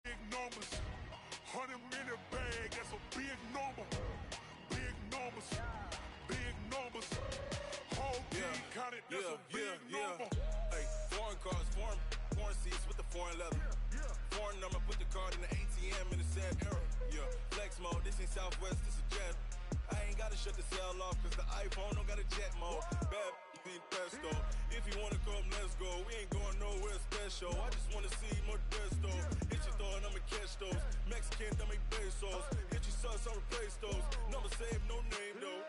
Big numbers, 100-minute bag, that's a big number. Big numbers, big numbers. Whole team counted, that's a big number. Hey, foreign cars, foreign seats with the foreign leather. Foreign number, put the card in the ATM in the sad era. Yeah, flex mode, this ain't Southwest, this is Jet. I ain't gotta shut the cell off, cause the iPhone don't got a jet mode. Bad beat pesto. If you wanna come, let's go. We ain't going nowhere special. I just wanna see more desto. Hit your throw and I'ma catch those. Mexican, dummy pesos. Hit your sus, I'll replace those. Number save, no name though.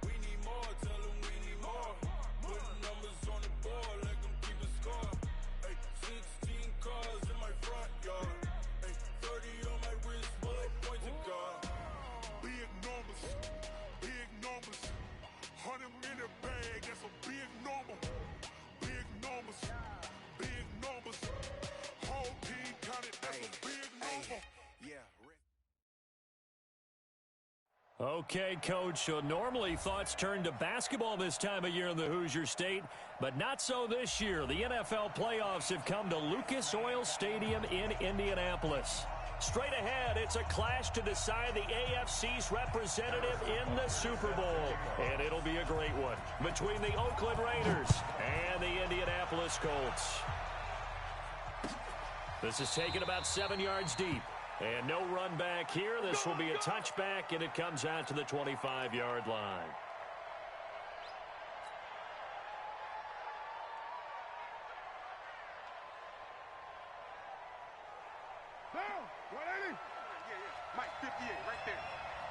We need more, tell them we need more. Put numbers on the board, let them keep a score. Hey, 16 cars in my front yard. Hey, 30 on my wrist, bullet pointed car. Big numbers, big numbers. 100-minute bag, that's a big number. Big numbers, big numbers. Whole team counted, that's a big number. Yeah. Okay, Coach, so normally thoughts turn to basketball this time of year in the Hoosier State, but not so this year. The NFL playoffs have come to Lucas Oil Stadium in Indianapolis. Straight ahead, it's a clash to decide the AFC's representative in the Super Bowl. And it'll be a great one between the Oakland Raiders and the Indianapolis Colts. This is taken about 7 yards deep. And no run back here. This will be a touchback, and it comes out to the 25-yard line. Mike, 58, right there.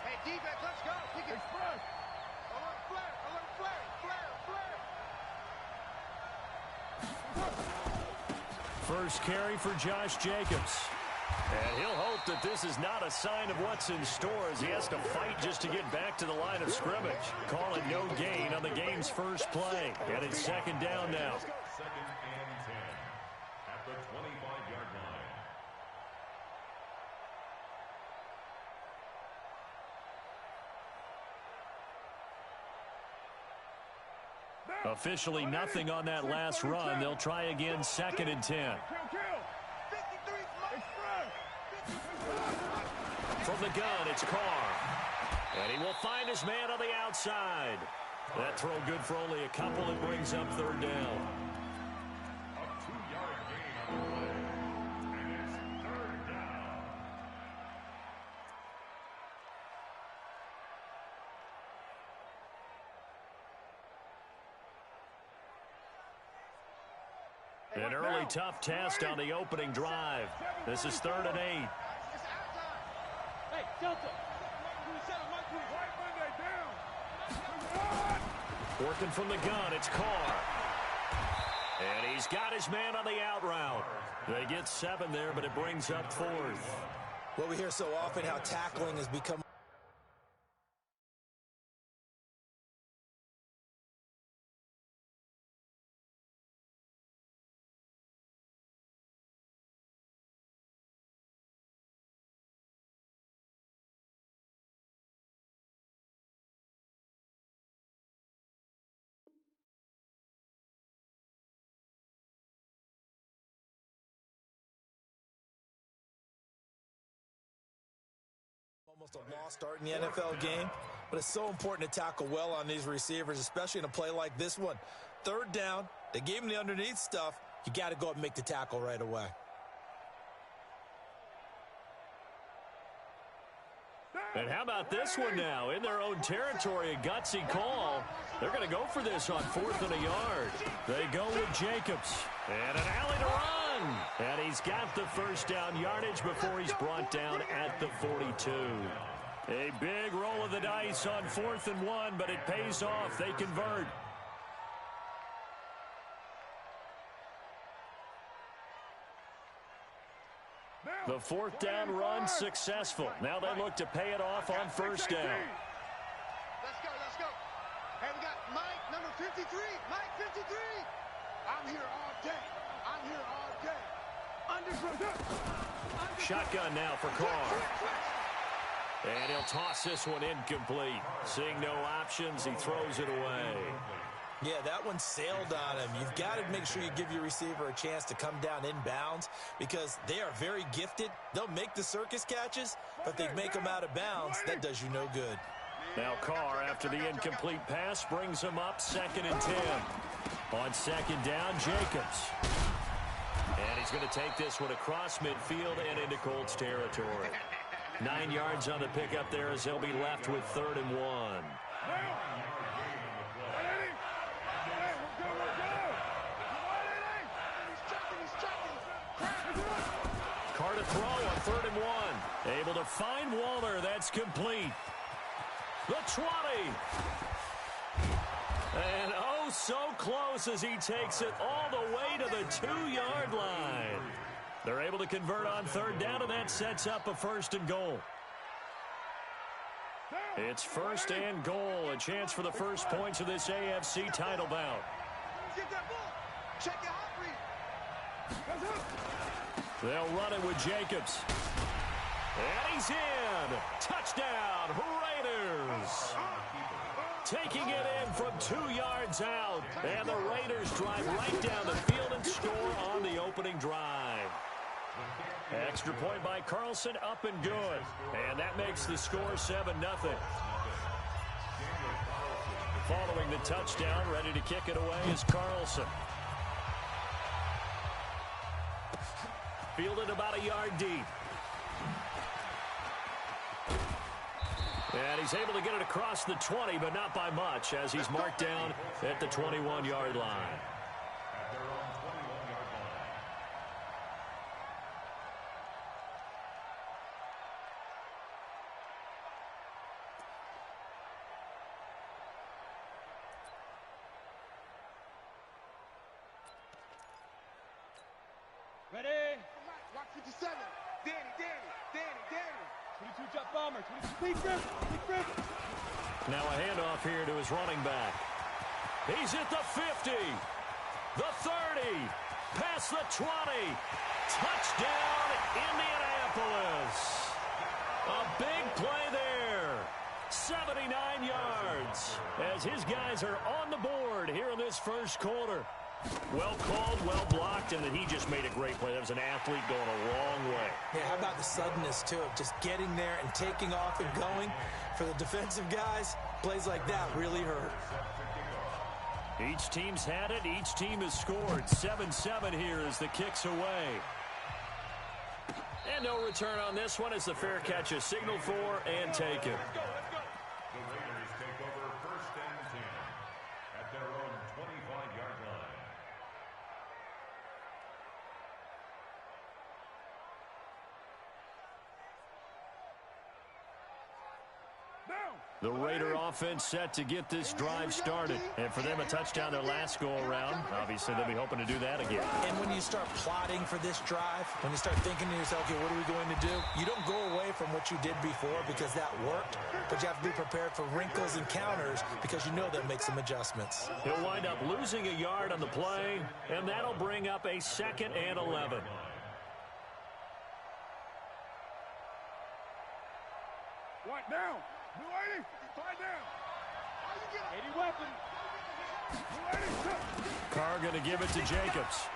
Hey, defense, let's go. Kick it. Express. Alert flare. First carry for Josh Jacobs. And he'll hope that this is not a sign of what's in store as he has to fight just to get back to the line of scrimmage. Call it no gain on the game's first play. And it's second down now. Second and 10 at the 25-yard line. Officially nothing on that last run. They'll try again, second and 10. From the gun, it's Carr. And he will find his man on the outside. That throw good for only a couple. It brings up third down. A 2-yard gain on the play. And it's third down. An early tough test on the opening drive. This is 3rd and 8. Hey, Delta. Working from the gun, it's Carr. And he's got his man on the out route. They get 7 there, but it brings up 4th. Well, we hear so often how tackling has become almost a lost start in the NFL game, but it's so important to tackle well on these receivers, especially in a play like this one. 3rd down, they gave him the underneath stuff. You got to go up and make the tackle right away. And how about this one now? In their own territory, a gutsy call. They're going to go for this on 4th and a yard. They go with Jacobs. And an alley to run. And he's got the first down yardage before he's brought down at the 42. A big roll of the dice on 4th and 1, but it pays off. They convert. The 4th down run successful. Now they look to pay it off on 1st down. Let's go. Hey, we got Mike, number 53. Mike, 53. I'm here all day. Shotgun now for Carr. And he'll toss this one incomplete. Seeing no options, he throws it away. Yeah, that one sailed on him. You've got to make sure you give your receiver a chance to come down inbounds because they are very gifted. They'll make the circus catches, but if they make them out of bounds, that does you no good. Now Carr, after the incomplete pass, brings him up 2nd and 10. On 2nd down, Jacobs. And he's going to take this one across midfield and into Colts territory. 9 yards on the pickup there as they'll be left with 3rd and 1. Carr to throw on 3rd and 1. Able to find Waller. That's complete. The 20. And oh, so close as he takes it all the way to the 2-yard line. They're able to convert on 3rd down, and that sets up a 1st and goal. It's 1st and goal, a chance for the first points of this AFC title bout. Get that ball. Check your hot read. They'll run it with Jacobs. And he's in. Touchdown, Raiders. Taking it in from 2 yards out. And the Raiders drive right down the field and score on the opening drive. Extra point by Carlson, up and good. And that makes the score 7-0. Following the touchdown, ready to kick it away is Carlson. Fielded about a yard deep. And he's able to get it across the 20, but not by much, as he's marked down at the 21-yard line. Ready? Watch 57. Danny. 22 drop bomber. 22 Grip. Now a handoff here to his running back. He's at the 50. The 30. Past the 20. Touchdown, Indianapolis. A big play there. 79 yards as his guys are on the board here in this first quarter. Well called, well blocked, and then he just made a great play. That was an athlete going a long way. Yeah, how about the suddenness, too, of just getting there and taking off and going? For the defensive guys, plays like that really hurt. Each team's had it. Each team has scored. 7-7 here as the kick's away. And no return on this one as the fair catch is signaled for and taken. The Raiders take over 1st and 10 at their own 25-yard line. The Raider offense set to get this drive started. And for them, a touchdown their last go-around. Obviously, they'll be hoping to do that again. And when you start plotting for this drive, when you start thinking to yourself, okay, what are we going to do? You don't go away from what you did before because that worked, but you have to be prepared for wrinkles and counters because you know they'll make some adjustments. He'll wind up losing a yard on the play, and that'll bring up a 2nd and 11. Right down. New 80. Find down. 80 weapon. New 80. Carr going to give it to Jacobs.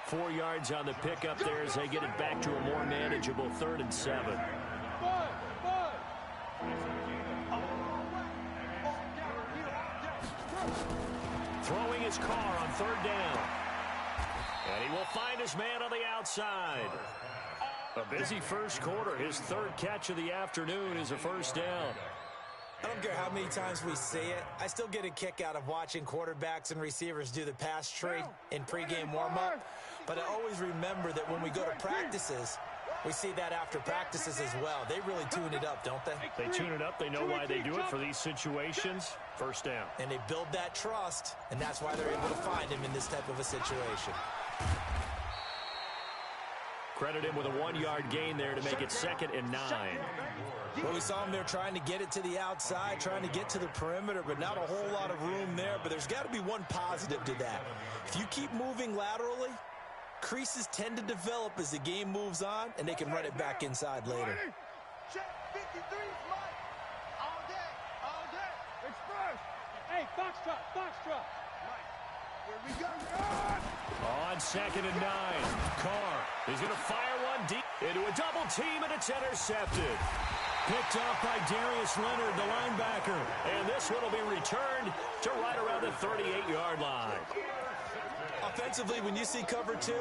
4 yards on the pickup there as they get it back to a more manageable 3rd and 7. Throwing his Carr on 3rd down. And he will find his man on the outside. A busy first quarter. His 3rd catch of the afternoon is a 1st down. I don't care how many times we see it. I still get a kick out of watching quarterbacks and receivers do the pass trade in pregame warm-up. But I always remember that when we go to practices, we see that after practices as well. They really tune it up, don't they? They tune it up. They know why they do it for these situations. 1st down. And they build that trust, and that's why they're able to find him in this type of a situation. Credit him with a 1-yard gain there to make it 2nd and 9. Well, we saw him there trying to get it to the outside, trying to get to the perimeter, but not a whole lot of room there. But there's got to be one positive to that. If you keep moving laterally, creases tend to develop as the game moves on, and they can run it back inside later. Check 53, Mike. All day. Express. Hey, foxtrot, foxtrot. Here we go. On 2nd and 9, Carr is going to fire one deep into a double team, and it's intercepted. Picked off by Darius Leonard, the linebacker. And this one will be returned to right around the 38-yard line. Offensively, when you see cover 2,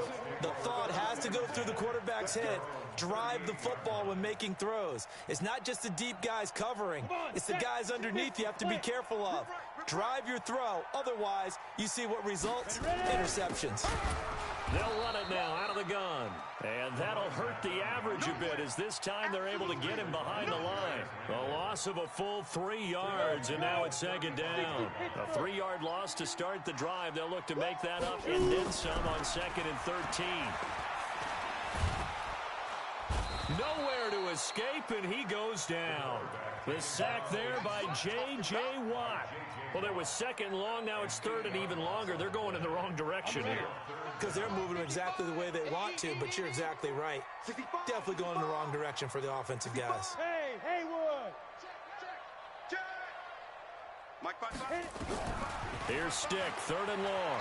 the thought has to go through the quarterback's head. Drive the football when making throws. It's not just the deep guys covering. It's the guys underneath you have to be careful of. Drive your throw. Otherwise, you see what results? Interceptions. They'll run it now out of the gun. And that'll hurt the average a bit as this time they're able to get him behind the line. A loss of a full 3 yards, and now it's 2nd down. A 3-yard loss to start the drive. They'll look to make that up and then some on 2nd and 13. Nowhere to escape, and he goes down. The sack there by J.J. Watt. Well, there was 2nd long. Now it's 3rd and even longer. They're going in the wrong direction here. Because they're moving exactly the way they want to, but you're exactly right. Definitely going in the wrong direction for the offensive guys. Hey, Haywood. Here's Stick, 3rd and long.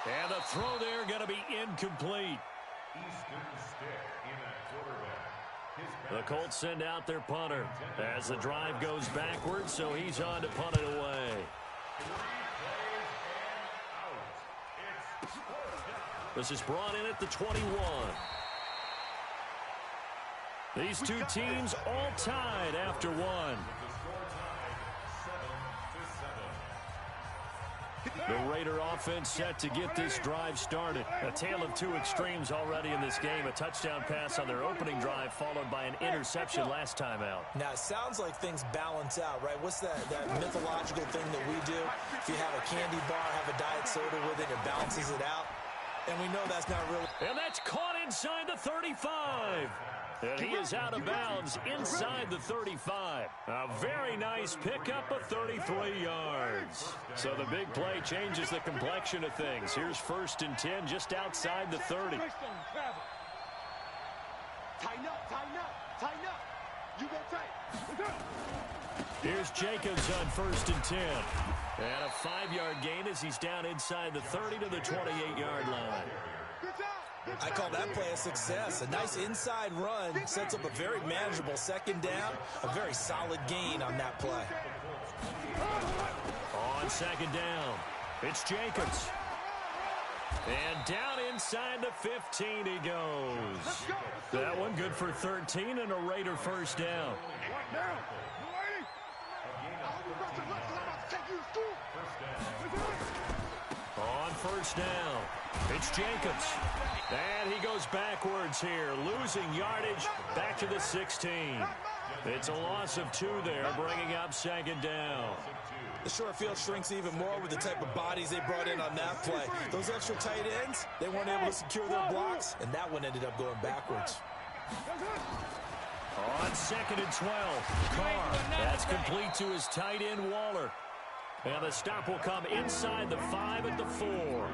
And the throw there going to be incomplete. The Colts send out their punter as the drive goes backwards, so he's on to punt it away. This is brought in at the 21. These two teams all tied after one. The Raider offense set to get this drive started. A tale of two extremes already in this game. A touchdown pass on their opening drive followed by an interception last time out. Now, it sounds like things balance out, right? What's that mythological thing that we do? If you have a candy bar, have a diet soda with it, it balances it out. And we know that's not real. And that's caught inside the 35. And he is out of bounds inside the 35. A very nice pickup of 33 yards. So the big play changes the complexion of things. Here's 1st and 10 just outside the 30. Tighten up. You go tight. Here's Jacobs on 1st and 10. And a 5-yard gain as he's down inside the 30 to the 28-yard line. I call that play a success. A nice inside run sets up a very manageable 2nd down. A very solid gain on that play. On 2nd down, it's Jacobs. And down inside the 15 he goes. That one good for 13 and a Raider 1st down. On 1st down, it's Jacobs. And he goes backwards here, losing yardage back to the 16. It's a loss of 2 there, bringing up 2nd down. The short field shrinks even more with the type of bodies they brought in on that play. Those extra tight ends, they weren't able to secure their blocks, and that one ended up going backwards. On 2nd and 12, Carr. That's complete to his tight end, Waller. And the stop will come inside the 5 at the 4.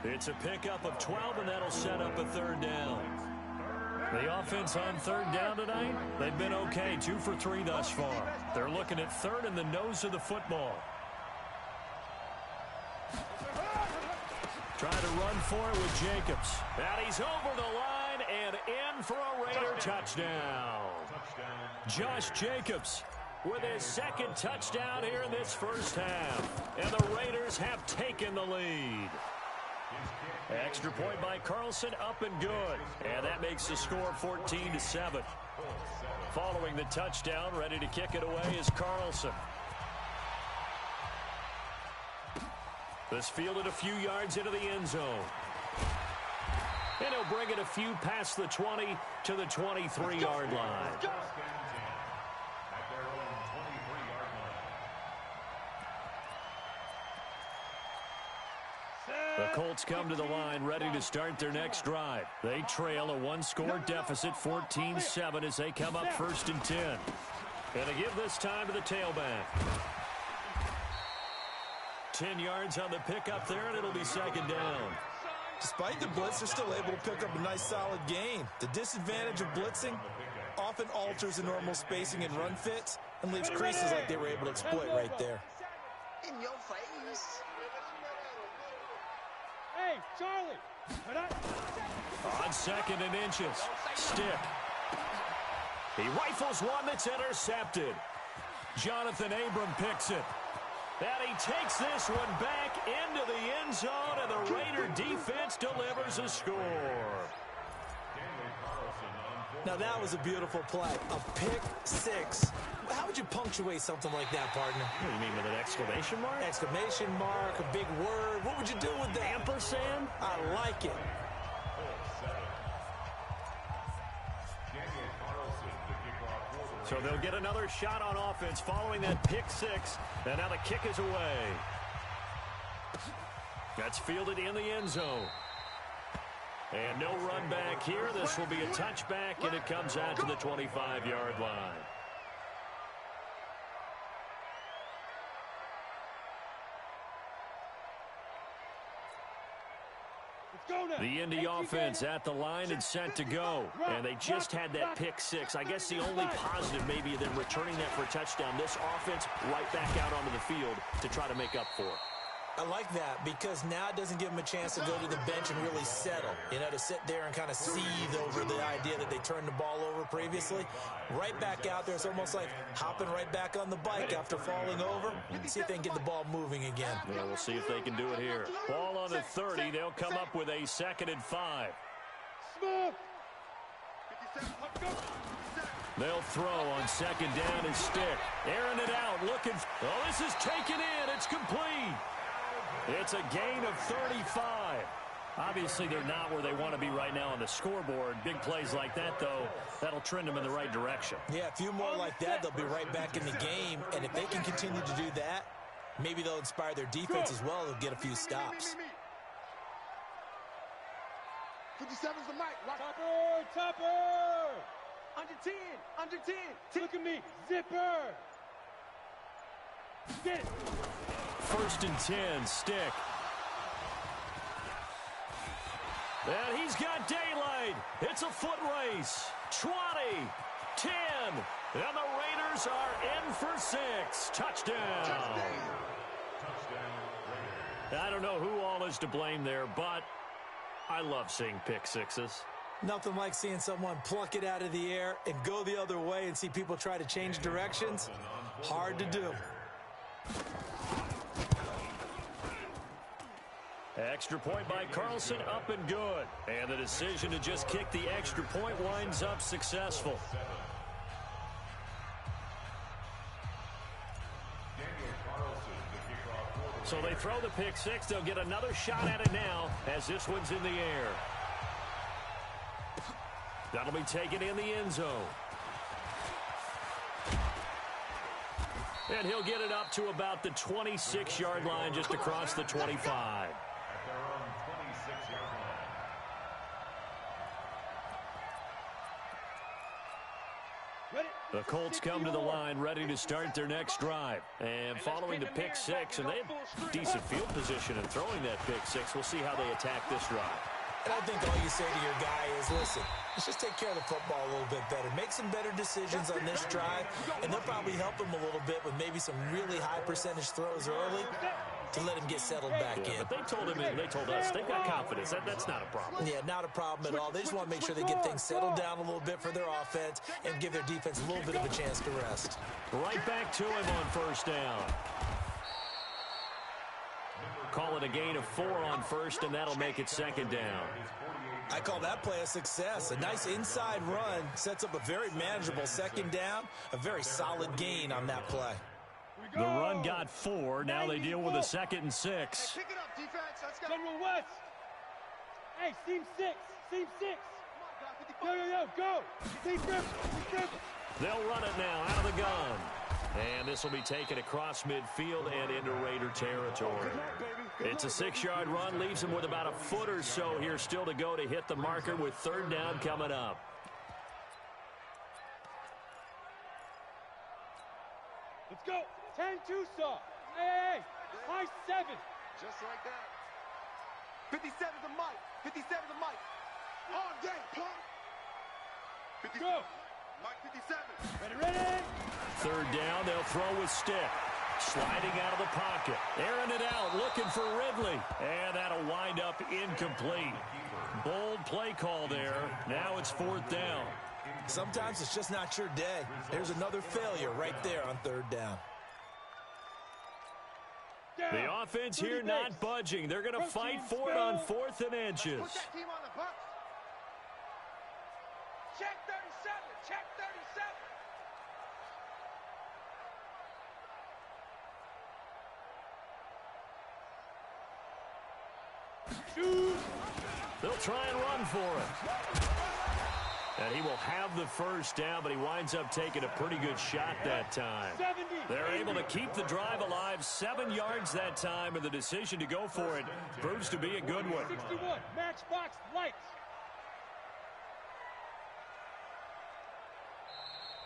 It's a pickup of 12, and that'll set up a 3rd down. The offense on 3rd down tonight, they've been okay, 2 for 3 thus far. They're looking at 3rd in the nose of the football. Trying to run for it with Jacobs. And he's over the line and in for a Raider touchdown. Josh Jacobs with his 2nd touchdown here in this 1st half. And the Raiders have taken the lead. Extra point by Carlson, up and good. And that makes the score 14-7. Following the touchdown, ready to kick it away is Carlson. This fielded a few yards into the end zone. And he'll bring it a few past the 20 to the 23-yard line. The Colts come to the line ready to start their next drive. They trail a 1-score deficit, 14-7, as they come up 1st and 10. And to give this time to the tailback. 10 yards on the pickup there, and it'll be 2nd down. Despite the blitz, they're still able to pick up a nice solid gain. The disadvantage of blitzing often alters the normal spacing and run fits, and leaves creases like they were able to exploit right there. In your face. Hey, Charlie. On 2nd and inches. Stick. He rifles one that's intercepted. Jonathan Abram picks it. And he takes this one back into the end zone, and the Raider defense delivers a score. Now that was a beautiful play. A pick six. How would you punctuate something like that, partner? What do you mean, with an exclamation mark? Exclamation mark, a big word. What would you do with that? Ampersand? I like it. So they'll get another shot on offense following that pick six. And now the kick is away. That's fielded in the end zone. And no run back here. This will be a touchback, and it comes out to the 25-yard line. The Indy offense at the line and set to go. And they just had that pick six. I guess the only positive maybe them returning that for a touchdown. This offense right back out onto the field to try to make up for it. I like that because now it doesn't give them a chance to go to the bench and really settle. You know, to sit there and kind of seethe over the idea that they turned the ball over previously. Right back out there, it's almost like hopping right back on the bike after falling over. See if they can get the ball moving again. Yeah, we'll see if they can do it here. Ball on the 30. They'll come up with a 2nd and 5. They'll throw on 2nd down and stick. Airing it out, looking. Oh, this is taken in. It's complete. It's a gain of 35. Obviously, they're not where they want to be right now on the scoreboard. Big plays like that, though, that'll trend them in the right direction. Yeah, a few more like that, they'll be right back in the game. And if they can continue to do that, maybe they'll inspire their defense as well. They'll get a few stops. 57's the mic. Topper! Under 10. Under 10. Look at me. Zipper! Get it. 1st and 10, stick. And he's got daylight. It's a foot race. 20, 10, and the Raiders are in for 6. Touchdown. I don't know who all is to blame there, but I love seeing pick sixes. Nothing like seeing someone pluck it out of the air and go the other way and see people try to change directions. Hard to do. Extra point by Carlson, up and good. And the decision to just kick the extra point winds up successful. So they throw the pick six. They'll get another shot at it now as this one's in the air. That'll be taken in the end zone. And he'll get it up to about the 26-yard line, just across the 25. The Colts come to the line ready to start their next drive. And following the pick six, and they have decent field position in throwing that pick six. We'll see how they attack this drive. And I think all you say to your guy is, listen, let's just take care of the football a little bit better. Make some better decisions on this drive, and they'll probably help him a little bit with maybe some really high percentage throws early to let him get settled back in. But they told him, and they told us, they've got confidence. That's not a problem. Yeah, not a problem at all. They just want to make sure they get things settled down a little bit for their offense and give their defense a little bit of a chance to rest. Right back to him on 1st down. Call it a gain of 4 on 1st, and that'll make it 2nd down. I call that play a success. A nice inside run sets up a very manageable 2nd down, a very solid gain on that play. The run got 4. Now they deal with a 2nd and 6. Pick it up, defense. Let's go. General West. Hey, seam 6. Seam 6. Yo, go. Seam 5. They'll run it now out of the gun. And this will be taken across midfield and into Raider territory. It's a 6-yard run, leaves him with about a foot or so here still to go to hit the marker with 3rd down coming up. Let's go. 10-2 saw. Hey. High 7. Just like that. 57's the mic. 57's the mic. All day, punk. Go. Mike 57. Ready. Third down, they'll throw with Stick. Sliding out of the pocket. Airing it out, looking for Ridley. And that'll wind up incomplete. Bold play call there. Now it's fourth down. Sometimes it's just not your day. There's another failure right there on third down. The offense here not budging. They're going to fight for it on 4th and inches. Put that team on the bus. Check 37. Check 37. Shoot. They'll try and run for it. And he will have the first down, but he winds up taking a pretty good shot that time. 70. They're able to keep the drive alive, 7 yards that time, and the decision to go for it proves to be a good one. 61. Matchbox lights.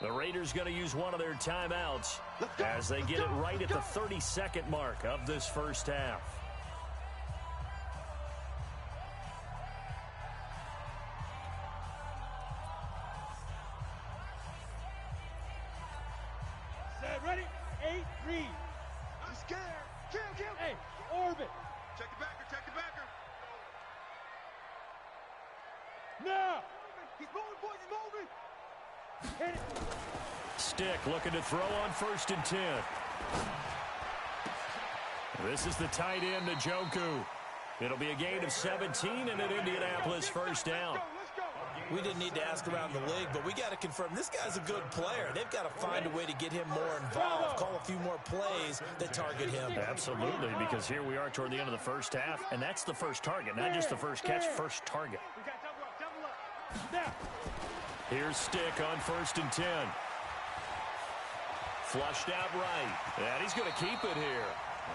The Raiders going to use one of their timeouts as they get it right at the 30-second mark of this first half. Ready? 8, read. I'm scared. Kill. Hey, orbit. Check the backer. Check the backer. Now. He's moving, boys. He's moving. Hit it. Stick looking to throw on 1st and 10. This is the tight end, Njoku. It'll be a gain of 17 and an Indianapolis first down. We didn't need to ask around the league, but we got to confirm this guy's a good player. They've got to find a way to get him more involved, call a few more plays that target him. Absolutely, because here we are toward the end of the first half, and that's the first target, not just the first catch, first target. We got double up. Now. Here's Stick on 1st and 10. Flushed out right, and he's going to keep it here.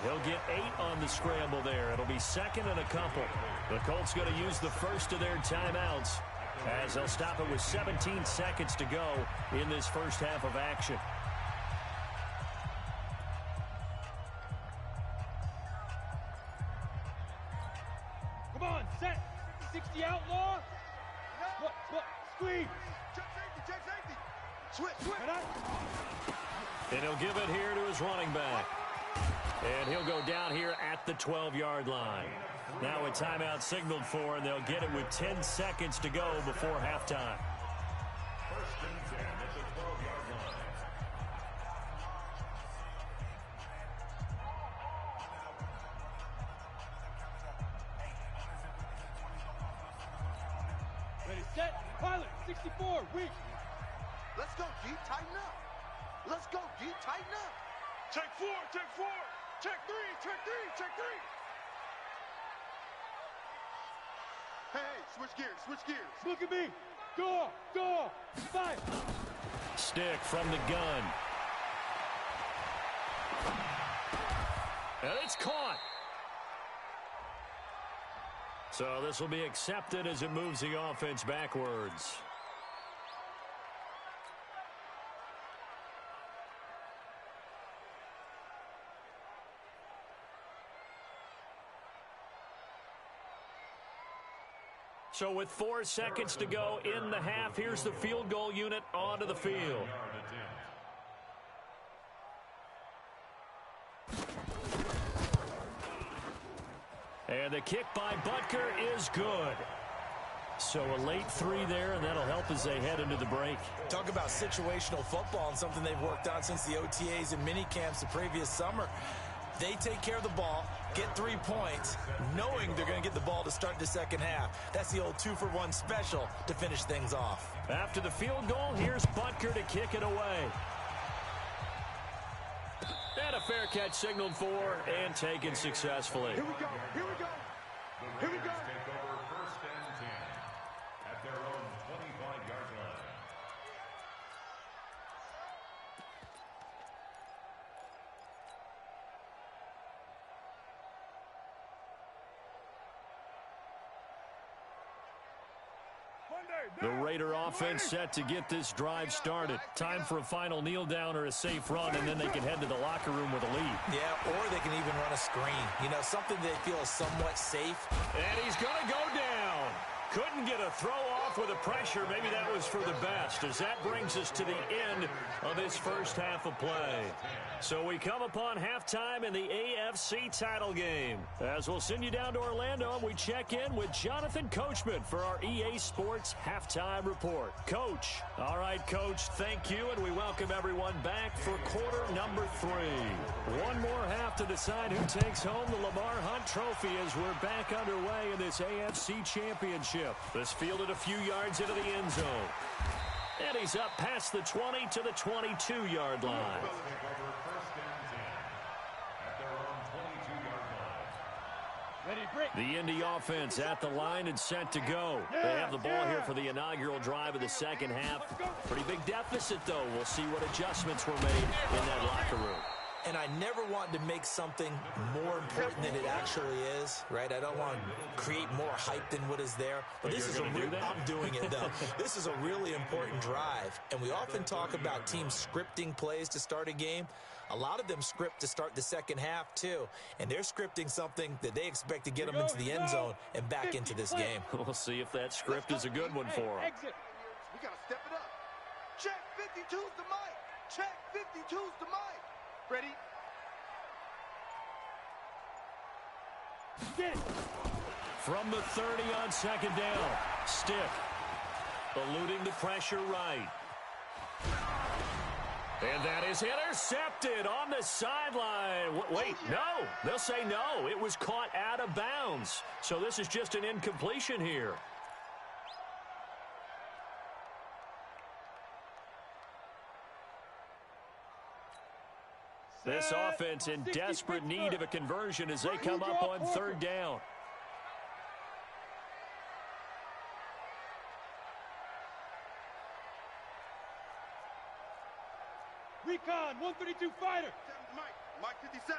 He'll get 8 on the scramble there. It'll be 2nd and a couple. The Colts going to use the first of their timeouts as they'll stop it with 17 seconds to go in this first half of action. Come on, set. 60 outlaw. What? Squeeze. Check safety. Switch. Head up. And he'll give it here to his running back. And he'll go down here at the 12-yard line. Now a timeout signaled for, and they'll get it with 10 seconds to go before halftime. 1st and 10 at the 12-yard line. Ready, set. Pilot. 64. Weak. Let's go, G. Tighten up. Let's go, G. Tighten up. Check 4. Check 4. Check 3. Check 3. Check 3. Hey, switch gears. Look at me. Go. 5. Stick from the gun. And it's caught. So this will be accepted as it moves the offense backwards. So with 4 seconds to go in the half, here's the field goal unit onto the field. And the kick by Butker is good. So a late 3 there, and that'll help as they head into the break. Talk about situational football and something they've worked on since the OTAs and mini camps the previous summer. They take care of the ball, get 3 points, knowing they're going to get the ball to start the second half. That's the old 2-for-1 special to finish things off. After the field goal, here's Butker to kick it away. And a fair catch signaled for and taken successfully. Here we go. The Raiders take over 1st and 10 at their own 25-yard line. The Raider offense set to get this drive started. Time for a final kneel down or a safe run, and then they can head to the locker room with a lead. Yeah, or they can even run a screen. You know, something they feel is somewhat safe. And he's going to go down. Couldn't get a throw off off with the pressure. Maybe that was for the best, as that brings us to the end of this first half of play. So we come upon halftime in the AFC title game. As we'll send you down to Orlando, and we check in with Jonathan Coachman for our EA Sports Halftime Report. Coach. All right, Coach, thank you, and we welcome everyone back for quarter number 3. One more half to decide who takes home the Lamar Hunt Trophy as we're back underway in this AFC Championship. This fielded a few yards into the end zone. And he's up past the 20 to the 22-yard line. The Indy offense at the line and set to go. They have the ball here for the inaugural drive of the second half. Pretty big deficit, though. We'll see what adjustments were made in that locker room. And I never want to make something more important than it actually is, right? I don't want to create more hype than what is there. But this is I'm doing it, though. This is a really important drive. And we often talk about teams scripting plays to start a game. A lot of them script to start the second half, too. And they're scripting something that they expect to get them into the end zone and back into this game. We'll see if that script is a good one for them. Exit. We got to step it up. Check 52's the mic. Check 52's the mic. Ready? Get it. From the 30 on second down. Stick. Eluding the pressure right. And that is intercepted on the sideline. Wait, no. They'll say no. It was caught out of bounds. So this is just an incompletion here. This offense in desperate need of a conversion as they come up on third down. Recon, 132 fighter. Mike 57.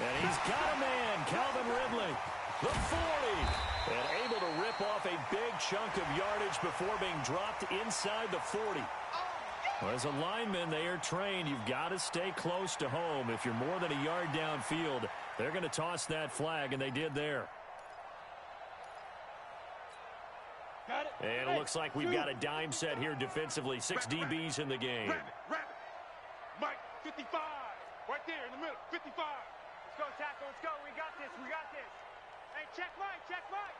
And he's got a man, Calvin Ridley, the 40. And able to rip off a big chunk of yardage before being dropped inside the 40. Well, as a lineman, they are trained. You've got to stay close to home. If you're more than a yard downfield, they're going to toss that flag, and they did there. Got it. And it looks like we've got a dime set here defensively. 6 DBs in the game. Rabbit. Mike 55. Right there in the middle. 55. Let's go, tackle. Let's go. We got this. We got this. Hey, check Mike. Check Mike.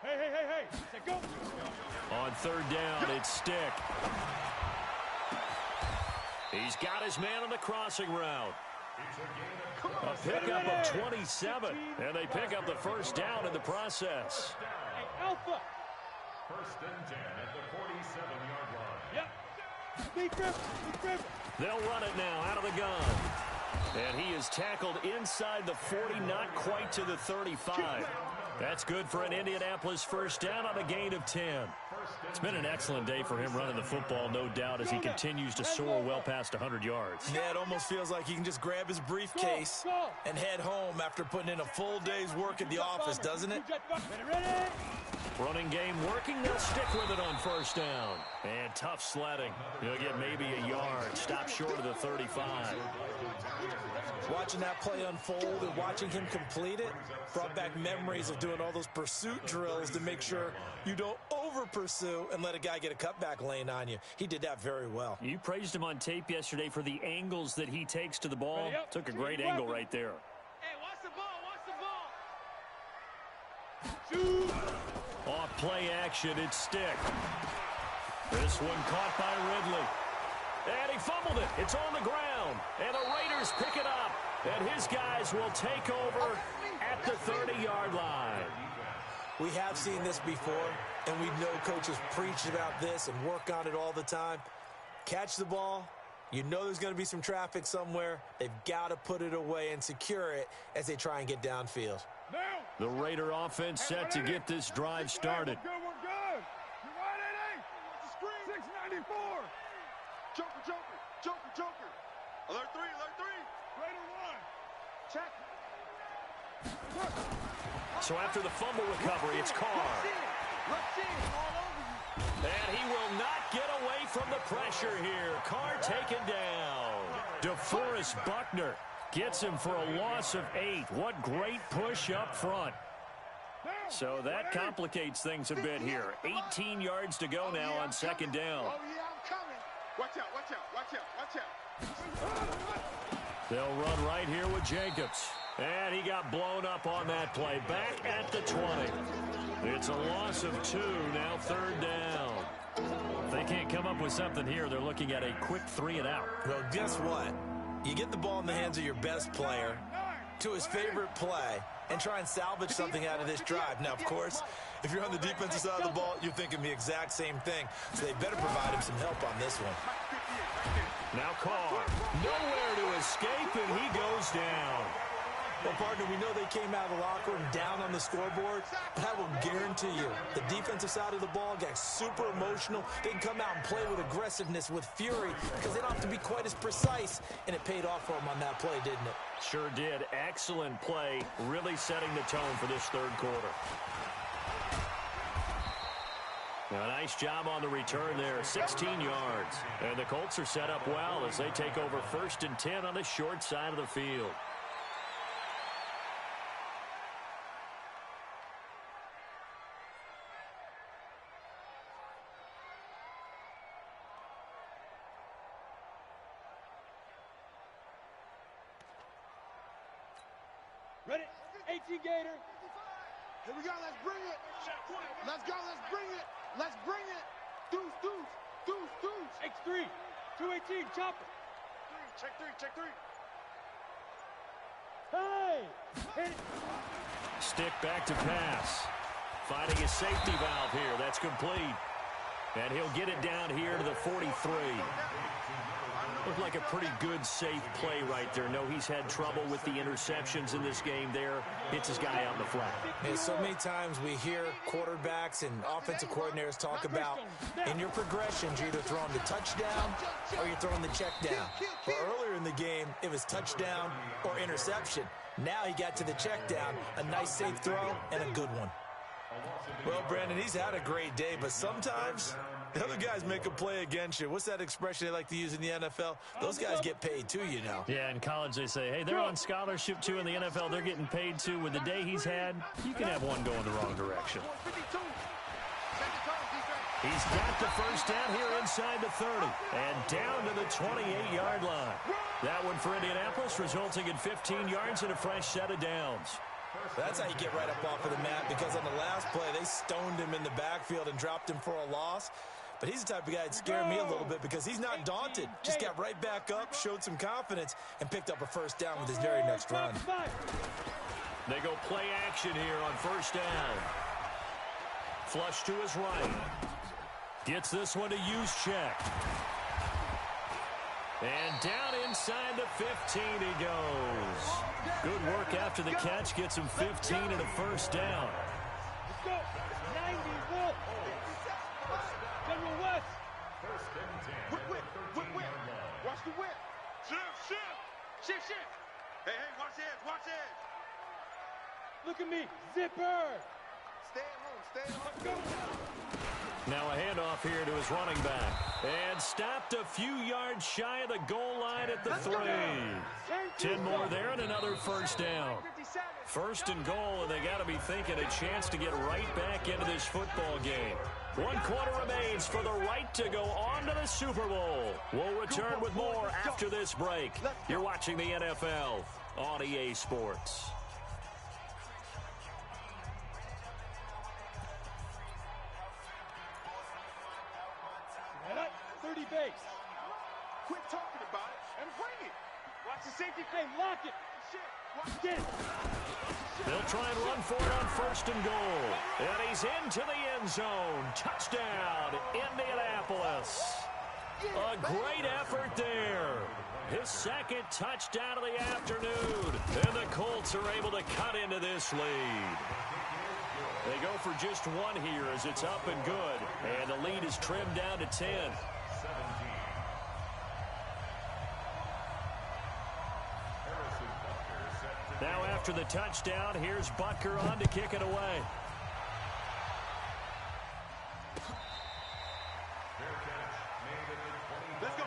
Hey. Say go. On third down, it's Stick. He's got his man on the crossing route. A pickup of 27, and they pick up the first down in the process. Hey, Alpha. First and 10 at the 47-yard line. Yep. Big grip. They'll run it now out of the gun. And he is tackled inside the 40, not quite to the 35. That's good for an Indianapolis first down on a gain of 10. It's been an excellent day for him running the football, no doubt, as he continues to soar well past 100 yards. Yeah, it almost feels like he can just grab his briefcase and head home after putting in a full day's work at the office, doesn't it? Ready? Running game working. They'll stick with it on first down. And tough sledding. He'll get maybe a yard. Stop short of the 35. Watching that play unfold and watching him complete it brought back memories of doing all those pursuit drills to make sure you don't over-pursue and let a guy get a cutback lane on you. He did that very well. You praised him on tape yesterday for the angles that he takes to the ball. Took a great angle right there. Hey, watch the ball. Shoot. Off play action, it's Stick. This one caught by Ridley. And he fumbled it. It's on the ground. And the Raiders pick it up. And his guys will take over at the 30-yard line. We have seen this before, and we know coaches preach about this and work on it all the time. Catch the ball. You know there's going to be some traffic somewhere. They've got to put it away and secure it as they try and get downfield. The Raider offense set to get this drive started. We're good. You right, 694. Joker. Alert 3. Raider 1. Check. So after the fumble recovery, it's Carr. And he will not get away from the pressure here. Carr taken down. DeForest Buckner gets him for a loss of 8. What great push up front. So that complicates things a bit here. 18 yards to go now on second down. Oh, yeah, I'm coming. Watch out, watch out, watch out, watch out. They'll run right here with Jacobs. And he got blown up on that play. Back at the 20. It's a loss of 2, now third down. If they can't come up with something here, they're looking at a quick 3 and out. Well, guess what? You get the ball in the hands of your best player to his favorite play and try and salvage something out of this drive. Now, of course, if you're on the defensive side of the ball, you're thinking the exact same thing. So they better provide him some help on this one. Now Carr, nowhere to escape, and he goes down. Well, partner, we know they came out of the locker room down on the scoreboard, but I will guarantee you the defensive side of the ball got super emotional. They can come out and play with aggressiveness, with fury, because they don't have to be quite as precise, and it paid off for them on that play, didn't it? Sure did. Excellent play, really setting the tone for this third quarter. Now, a nice job on the return there, 16 yards. And the Colts are set up well as they take over 1st and 10 on the short side of the field. Ready? 18 Gator. Here we go, let's bring it. Let's go, let's bring it. Let's bring it. Deuce, deuce, deuce, deuce. X3. 218, chopper. Check three. Hey! Hit it. Stick back to pass. Finding his safety valve here. That's complete. And he'll get it down here to the 43. Looked like a pretty good, safe play right there. No, he's had trouble with the interceptions in this game there. Hits his guy out in the flat. Yeah, so many times we hear quarterbacks and offensive coordinators talk about in your progressions, you're either throwing the touchdown or you're throwing the check down. But earlier in the game, it was touchdown or interception. Now he got to the check down, a nice safe throw, and a good one. Well, Brandon, he's had a great day, but sometimes the other guys make a play against you. What's that expression they like to use in the NFL? Those guys get paid too, you know. Yeah, in college they say, hey, they're on scholarship too. In the NFL, they're getting paid too. With the day he's had, you can have one going the wrong direction. He's got the first down here inside the 30 and down to the 28-yard line. That one for Indianapolis, resulting in 15 yards and a fresh set of downs. That's how you get right up off of the mat, because on the last play, they stoned him in the backfield and dropped him for a loss. But he's the type of guy that scared me a little bit because he's not daunted. Just got right back up, showed some confidence, and picked up a first down with his very next run. They go play action here on first down. Flush to his right. Gets this one to use check. And down inside the 15 he goes. Good work after the catch. Gets him 15 and a first down. Let's go. 90, Wolf. General West. Whip. Watch the whip. Shift. Hey, watch the edge. Look at me. Zipper. Stay at home. Go. Now a handoff here to his running back. And stopped a few yards shy of the goal line at the 3. 10 more there and another first down. First and goal, and they got to be thinking a chance to get right back into this football game. 1 quarter remains for the right to go on to the Super Bowl. We'll return with more after this break. You're watching the NFL on EA Sports. 30 base. Quit talking about it and bring it. Watch the safety. Hey, lock it. Get it. They'll try and run for it on first and goal. And he's into the end zone. Touchdown, Indianapolis. A great effort there. His second touchdown of the afternoon. And the Colts are able to cut into this lead. They go for just one here as it's up and good. And the lead is trimmed down to 10. Now after the touchdown, here's Butker on to kick it away. Let's go,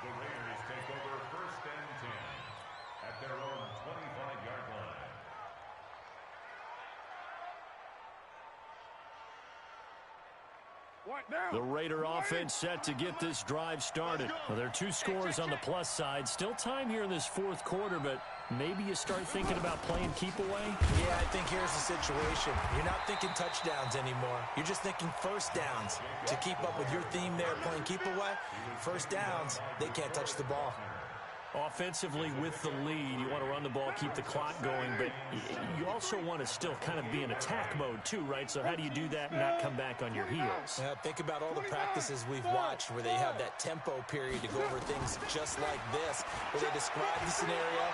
The Raiders take over first and 10 at their own 25-yard line. The Raider offense set to get this drive started. Well, there are two scores on the plus side. Still time here in this fourth quarter, but maybe you start thinking about playing keep away? Yeah, I think here's the situation. You're not thinking touchdowns anymore. You're just thinking first downs. To keep up with your theme there, playing keep away, first downs, they can't touch the ball. Offensively, with the lead, you want to run the ball, keep the clock going, but you also want to still kind of be in attack mode too, right? So how do you do that and not come back on your heels? Yeah, think about all the practices we've watched where they have that tempo period to go over things just like this, where they describe the scenario,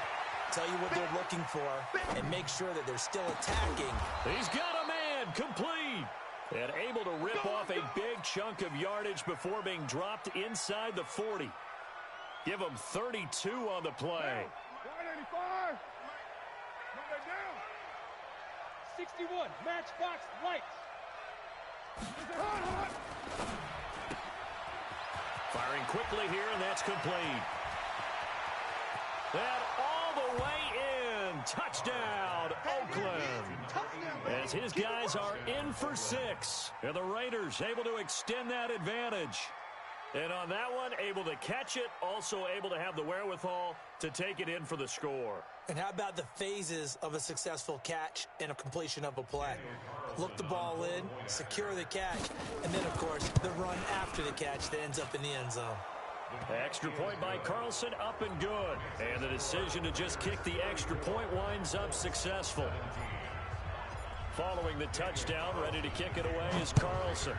tell you what they're looking for, and make sure that they're still attacking. He's got a man, complete, and able to rip off a big chunk of yardage before being dropped inside the 40. Give him 32 on the play. 185. 61. Matchbox lights. Firing quickly here, and that's complete. That all the way in. Touchdown, Oakland. As his guys are in for 6. And the Raiders able to extend that advantage. And on that one, able to catch it, also able to have the wherewithal to take it in for the score. And how about the phases of a successful catch and a completion of a play? Look the ball in, secure the catch, and then, of course, the run after the catch that ends up in the end zone. Extra point by Carlson, up and good. And the decision to just kick the extra point winds up successful. Following the touchdown, ready to kick it away is Carlson.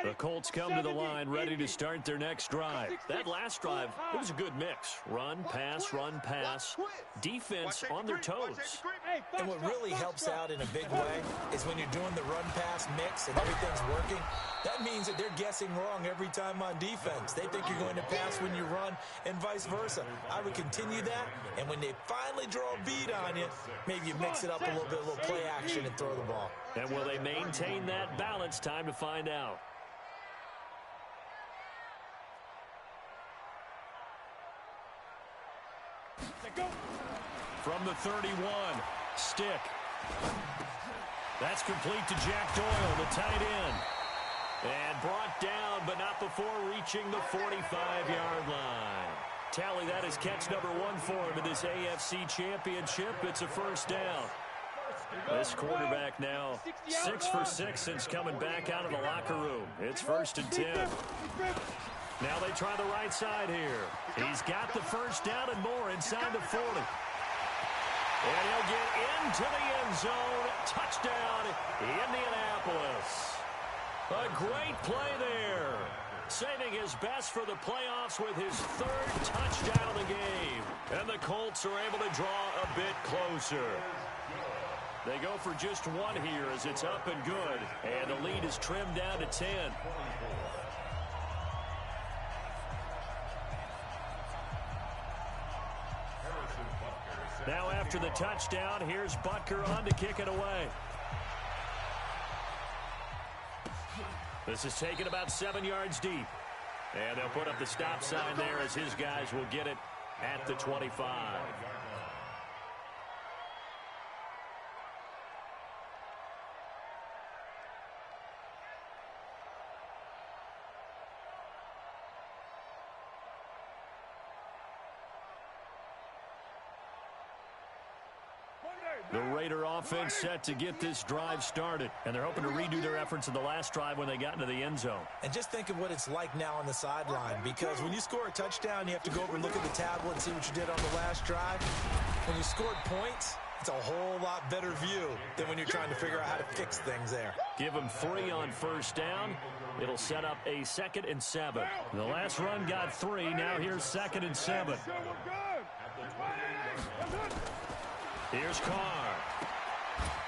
The Colts come to the line ready to start their next drive. That last drive, it was a good mix. Run, pass, defense on their toes. And what really helps out in a big way is when you're doing the run-pass mix and everything's working, that means that they're guessing wrong every time on defense. They think you're going to pass when you run and vice versa. I would continue that, and when they finally draw a bead on you, maybe you mix it up a little bit, a little play action and throw the ball. And will they maintain that balance? Time to find out. From the 31, stick. That's complete to Jack Doyle, the tight end. And brought down, but not before reaching the 45-yard line. Tally, that is catch number 1 for him in this AFC Championship. It's a first down. This quarterback now 6 for 6 since coming back out of the locker room. It's 1st and 10. Now they try the right side here. He's got the first down and more inside the 40. And he'll get into the end zone. Touchdown, Indianapolis. A great play there. Saving his best for the playoffs with his 3rd touchdown of the game. And the Colts are able to draw a bit closer. They go for just 1 here as it's up and good. And the lead is trimmed down to 10. Now after the touchdown, here's Butker on to kick it away. This is taken about 7 yards deep. And they'll put up the stop sign there as his guys will get it at the 25. The Raider offense set to get this drive started. And they're hoping to redo their efforts in the last drive when they got into the end zone. And just think of what it's like now on the sideline. Because when you score a touchdown, you have to go over and look at the tablet and see what you did on the last drive. When you scored points, it's a whole lot better view than when you're trying to figure out how to fix things there. Give them 3 on first down. It'll set up a 2nd and 7. The last run got 3. Now here's 2nd and 7. Here's Carr.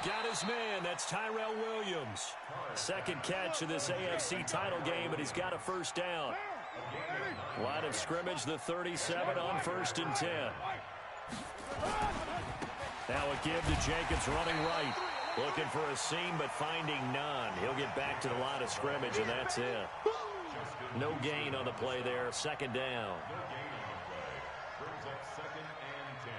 Got his man. That's Tyrell Williams. 2nd catch of this AFC title game, and he's got a first down. Line of scrimmage, the 37 on 1st and 10. Now a give to Jacobs running right. Looking for a seam, but finding none. He'll get back to the line of scrimmage, and that's it. No gain on the play there. Second down. No gain on the play. Brings up 2nd and 10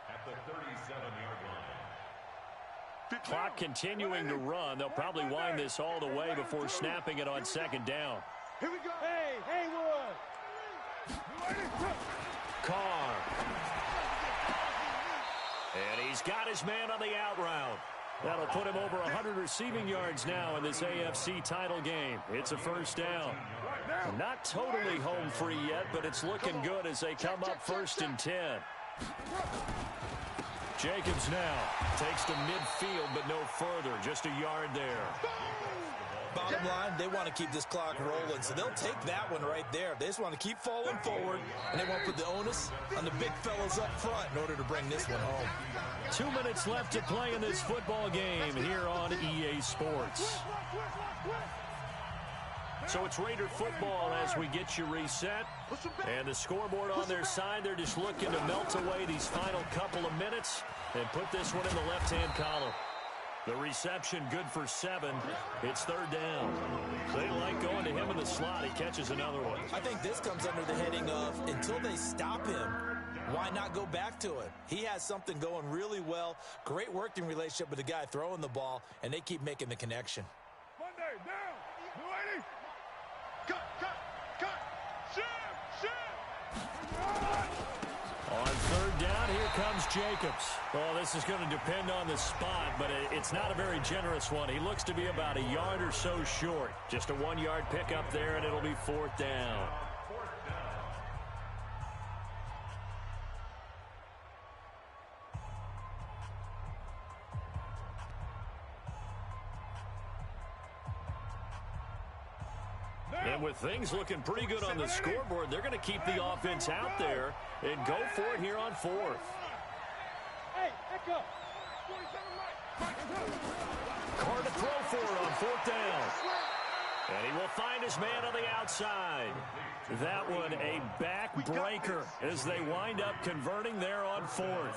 at the 37-yard line. Clock continuing to run. They'll probably wind this all the way before snapping it on second down. Here we go. Hey, Haywood. Carr. And he's got his man on the out route. That'll put him over 100 receiving yards now in this AFC title game. It's a first down. Not totally home free yet, but it's looking good as they come up 1st and 10. Jacobs now takes to midfield, but no further. Just a yard there. Bottom line, they want to keep this clock rolling, so they'll take that one right there. They just want to keep falling forward, and they want to put the onus on the big fellas up front in order to bring this one home. 2 minutes left to play in this football game here on EA Sports. So it's Raider football as we get you reset. And the scoreboard on their side, they're just looking to melt away these final couple of minutes and put this one in the left-hand column. The reception good for 7. It's 3rd down. They like going to him in the slot. He catches another one. I think this comes under the heading of until they stop him, why not go back to it? He has something going really well. Great working relationship with the guy throwing the ball, and they keep making the connection. Monday, down. You ready? Cut. Shim. On 3rd down, here comes Jacobs. Well, this is going to depend on the spot, but it's not a very generous one. He looks to be about a yard or so short. Just a 1-yard pickup there, and it'll be 4th down. And with things looking pretty good on the scoreboard, they're going to keep the offense out there and go for it here on 4th. Hey, echo. Carr to throw for it on 4th down. And he will find his man on the outside. That one a backbreaker as they wind up converting there on 4th.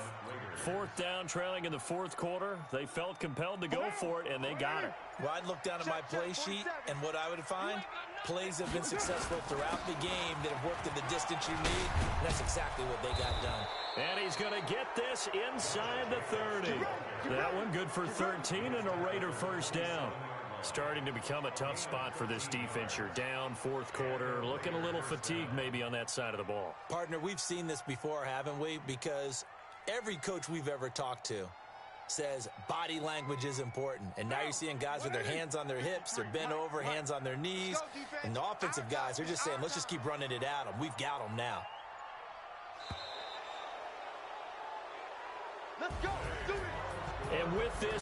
4th down, trailing in the 4th quarter. They felt compelled to go for it, and they got it. Well, I'd look down at my play sheet, and what I would find, plays have been successful throughout the game that have worked at the distance you need, and that's exactly what they got done. And he's going to get this inside the 30. That one good for 13 and a Raider first down. Starting to become a tough spot for this defense. You're down 4th quarter, looking a little fatigued maybe on that side of the ball. Partner, we've seen this before, haven't we? Because every coach we've ever talked to says body language is important. And now you're seeing guys with their hands on their hips, they're bent over, hands on their knees. And the offensive guys are just saying, let's just keep running it at them. We've got them now. Let's go. Do it. And with this